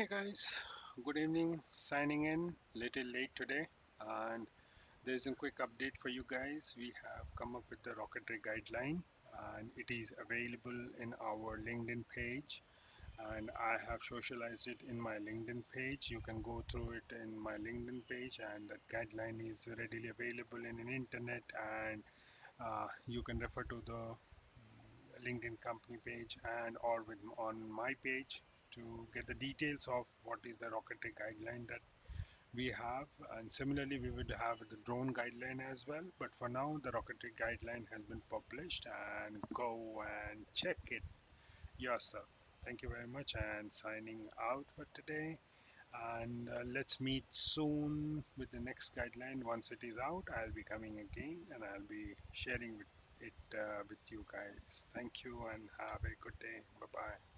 Hey guys, good evening. Signing in, little late today, and there's a quick update for you guys. We have come up with the Rocketry guideline, and it is available in our LinkedIn page. And I have socialized it in my LinkedIn page. You can go through it in my LinkedIn page, and that guideline is readily available in an internet. And you can refer to the LinkedIn company page and or with on my page to get the details of what is the rocketry guideline that we have. And similarly, we would have the drone guideline as well. But for now, the rocketry guideline has been published, and go and check it yourself. Thank you very much, and signing out for today. And let's meet soon with the next guideline. Once it is out, I'll be coming again and I'll be sharing with it with you guys. Thank you and have a good day. Bye bye.